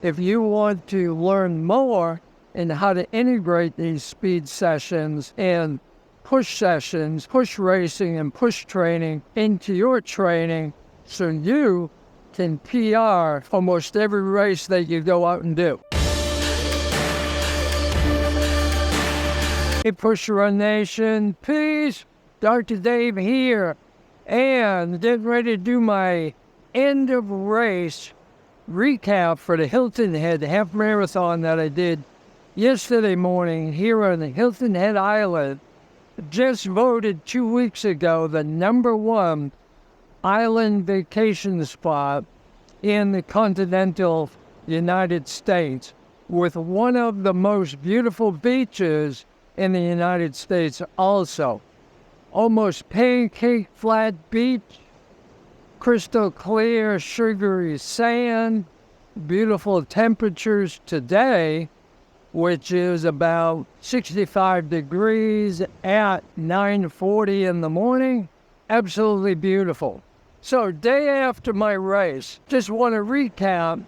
If you want to learn more in how to integrate these speed sessions and push sessions, push racing and push training into your training so you can PR almost every race that you go out and do. Hey, Push Run Nation, peace. Dr. Dave here, and getting ready to do my end of race recap for the Hilton Head Half Marathon that I did yesterday morning here on the Hilton Head Island. Just voted 2 weeks ago the #1 island vacation spot in the continental United States, with one of the most beautiful beaches in the United States also. Almost pancake flat beach, crystal clear, sugary sand, beautiful temperatures today, which is about 65 degrees at 9:40 in the morning. Absolutely beautiful. So, day after my race, just want to recap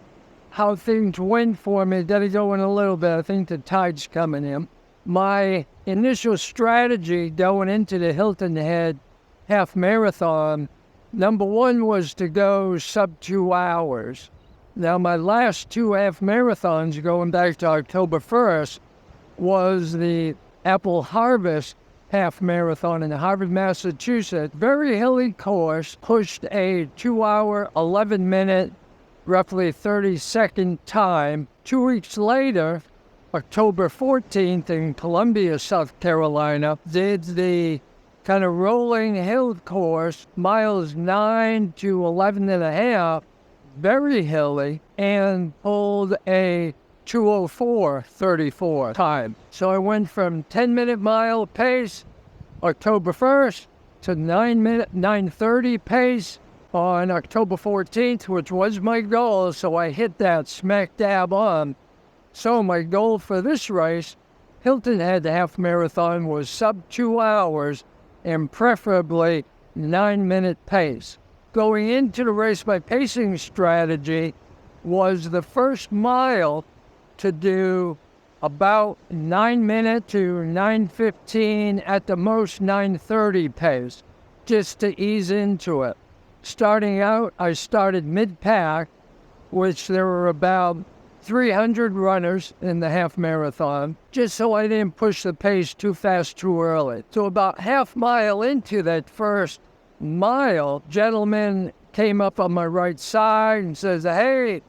how things went for me. Gotta go in a little bit. I think the tide's coming in. My initial strategy going into the Hilton Head Half Marathon, #1 was to go sub 2 hours. Now, my last 2 half marathons going back to October 1st was the Apple Harvest Half Marathon in Harvard, Massachusetts. Very hilly course, pushed a 2 hour, 11 minute, roughly 30-second time. 2 weeks later, October 14th in Columbia, South Carolina, did the kind of rolling hill course, miles 9 to 11 and a half, very hilly, and pulled a 2:04:34 time. So I went from 10-minute mile pace October 1st to 9:30 pace on October 14th, which was my goal, so I hit that smack dab on. So my goal for this race, Hilton Head Half Marathon, was sub 2 hours and preferably 9-minute pace. Going into the race, my pacing strategy was the first mile to do about 9 minute to 9:15, at the most 9:30 pace, just to ease into it. Starting out, I started mid-pack, which there were about 300 runners in the half marathon, just so I didn't push the pace too fast too early. So about half mile into that first mile, gentleman came up on my right side and says, "Hey,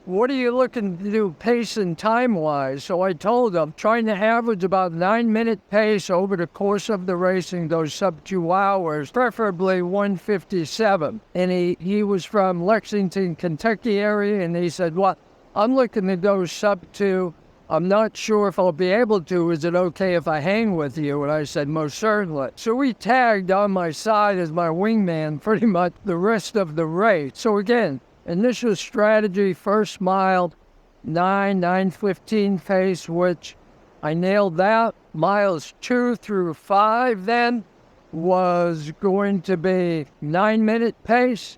what are you looking to do pace and time-wise?" So I told him, trying to average about 9-minute pace over the course of the racing, those sub 2 hours, preferably 1:57. And he was from Lexington, Kentucky area, and he said, "Well, I'm looking to go sub 2. I'm not sure if I'll be able to. Is it okay if I hang with you?" And I said, "Most certainly." So we tagged on my side as my wingman pretty much the rest of the race. So again, initial strategy, first mile, 9:15 pace, which I nailed that. Miles 2 through 5 then was going to be 9-minute pace,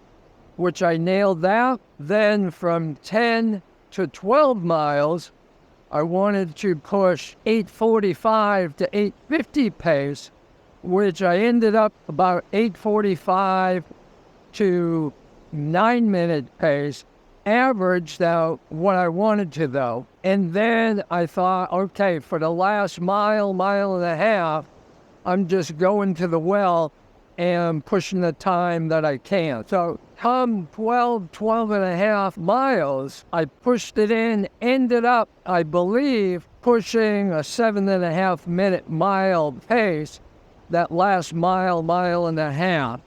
which I nailed that. Then from 10 to 12 miles, I wanted to push 8:45 to 8:50 pace, which I ended up about 8:45 to 9-minute pace, averaged out what I wanted to though. And then I thought, okay, for the last mile and a half, I'm just going to the well and pushing the time that I can. So come 12 and a half miles, I pushed it in, ended up, I believe, pushing a 7.5 minute mile pace, that last mile and a half.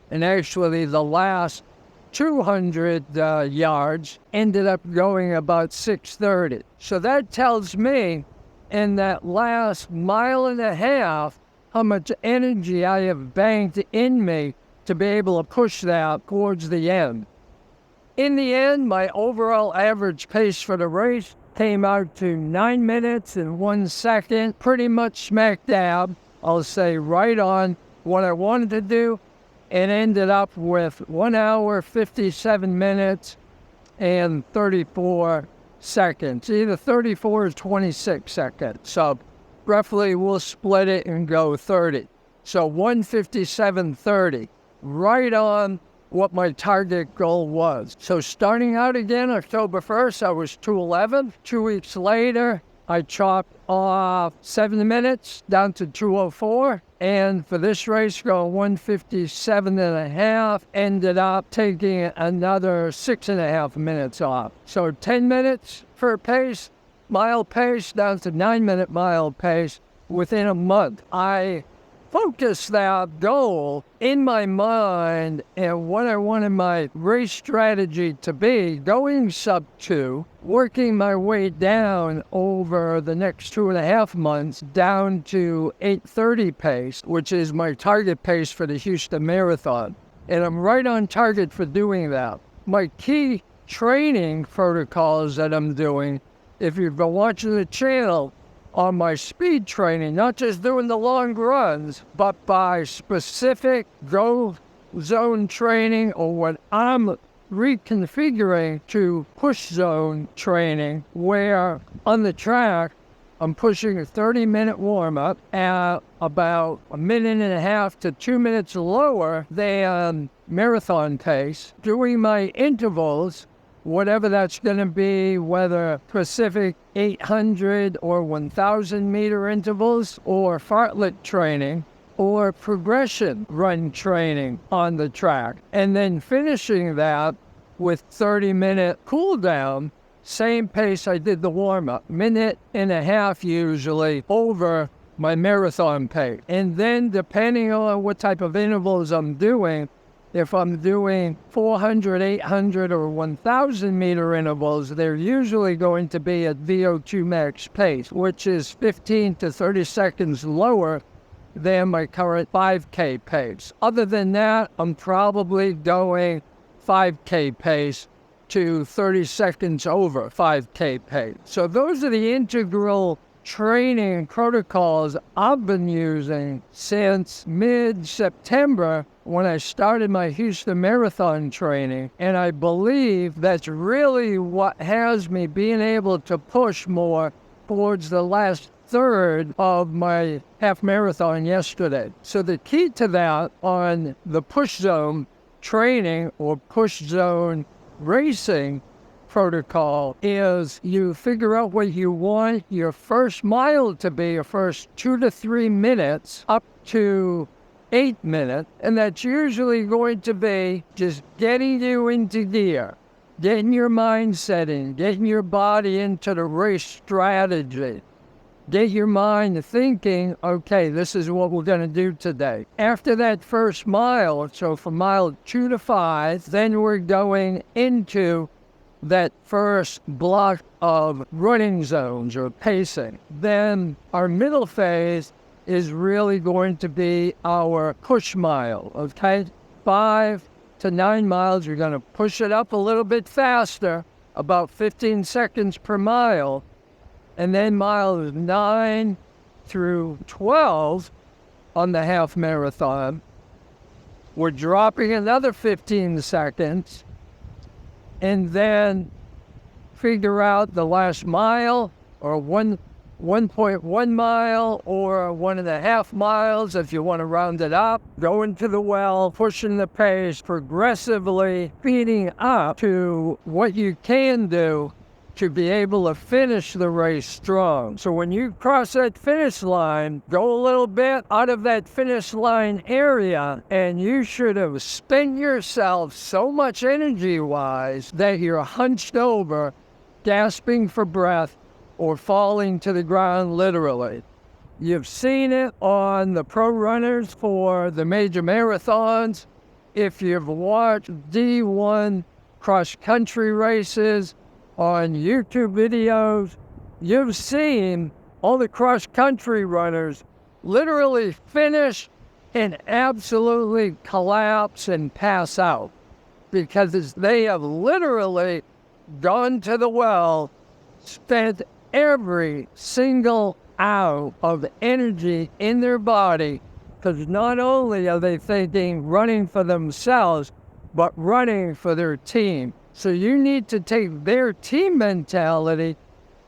And actually the last 200 yards ended up going about 6:30. So that tells me in that last mile and a half, how much energy I have banked in me to be able to push that towards the end. In the end, my overall average pace for the race came out to 9 minutes and 1 second, pretty much smack dab, I'll say right on what I wanted to do, and ended up with 1 hour, 57 minutes, and 34 seconds, either 34 or 26 seconds. So roughly we'll split it and go 30. So 1:57:30, right on what my target goal was. So starting out again, October 1st, I was 2:11. 2 weeks later, I chopped off 7 minutes down to 2:04. And for this race, going 1:57.5, ended up taking another 6.5 minutes off. So 10 minutes for pace, mile pace, down to 9-minute mile pace within a month. I focused that goal in my mind and what I wanted my race strategy to be, going sub 2, working my way down over the next 2.5 months down to 8:30 pace, which is my target pace for the Houston Marathon. And I'm right on target for doing that. My key training protocols that I'm doing, if you've been watching the channel, on my speed training, not just doing the long runs, but by specific go zone training, or what I'm reconfiguring to push zone training, where on the track, I'm pushing a 30-minute warm-up at about 1.5 to 2 minutes lower than marathon pace, doing my intervals, whatever that's going to be, whether Pacific 800 or 1,000 meter intervals, or fartlek training, or progression run training on the track. And then finishing that with 30-minute cool down, same pace I did the warm-up, 1.5 minutes usually over my marathon pace. And then depending on what type of intervals I'm doing, if I'm doing 400, 800, or 1,000 meter intervals, they're usually going to be at VO2 max pace, which is 15 to 30 seconds lower than my current 5K pace. Other than that, I'm probably going 5K pace to 30 seconds over 5K pace. So those are the integral training protocols I've been using since mid-September, when I started my Houston Marathon training. And I believe that's really what has me being able to push more towards the last third of my half marathon yesterday. So the key to that on the push zone training or push zone racing protocol is you figure out what you want your first mile to be, your first 2 to 3 minutes up to 8 minutes, and that's usually going to be just getting you into gear, getting your mindset in, getting your body into the race strategy, get your mind thinking, okay, this is what we're going to do today. After that first mile, so from mile 2 to 5, then we're going into that first block of running zones or pacing. Then our middle phase is really going to be our push mile, okay? 5 to 9 miles, you're going to push it up a little bit faster, about 15 seconds per mile. And then miles 9 through 12 on the half marathon, we're dropping another 15 seconds, and then figure out the last mile, or 1.1 mile, or 1.5 miles if you want to round it up, going to the well, pushing the pace, progressively speeding up to what you can do to be able to finish the race strong. So when you cross that finish line, go a little bit out of that finish line area, and you should have spent yourself so much energy-wise that you're hunched over, gasping for breath, or falling to the ground literally. You've seen it on the pro runners for the major marathons. If you've watched D1 cross-country races on YouTube videos, you've seen all the cross-country runners literally finish and absolutely collapse and pass out, because they have literally gone to the well, spent every single ounce of energy in their body, because not only are they thinking running for themselves, but running for their team. So you need to take their team mentality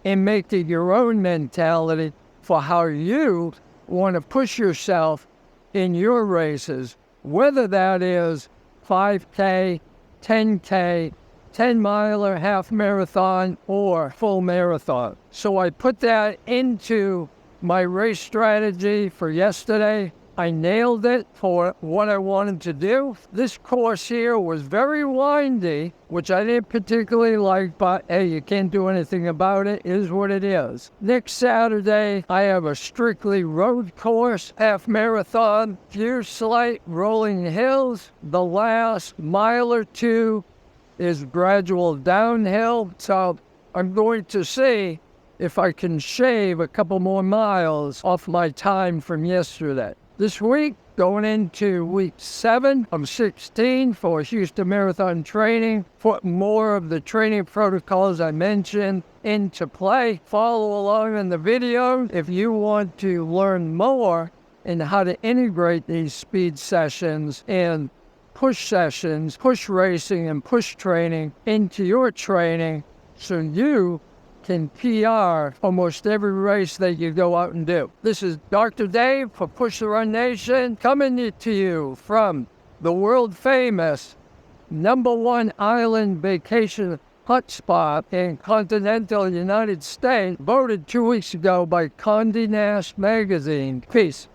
and make it your own mentality for how you want to push yourself in your races, whether that is 5K, 10K, 10-miler, half marathon, or full marathon. So I put that into my race strategy for yesterday. I nailed it for what I wanted to do. This course here was very windy, which I didn't particularly like, but hey, you can't do anything about it. It is what it is. Next Saturday, I have a strictly road course, half marathon, few slight rolling hills. The last mile or two is gradual downhill. So I'm going to see if I can shave a couple more miles off my time from yesterday. This week, going into week 7 of 16 for Houston Marathon training, put more of the training protocols I mentioned into play. Follow along in the video if you want to learn more in how to integrate these speed sessions and push sessions, push racing and push training into your training so you can PR almost every race that you go out and do. This is Dr. Dave for Push the Run Nation, coming to you from the world famous #1 island vacation hotspot in continental United States, voted 2 weeks ago by Condé Nast magazine. Peace.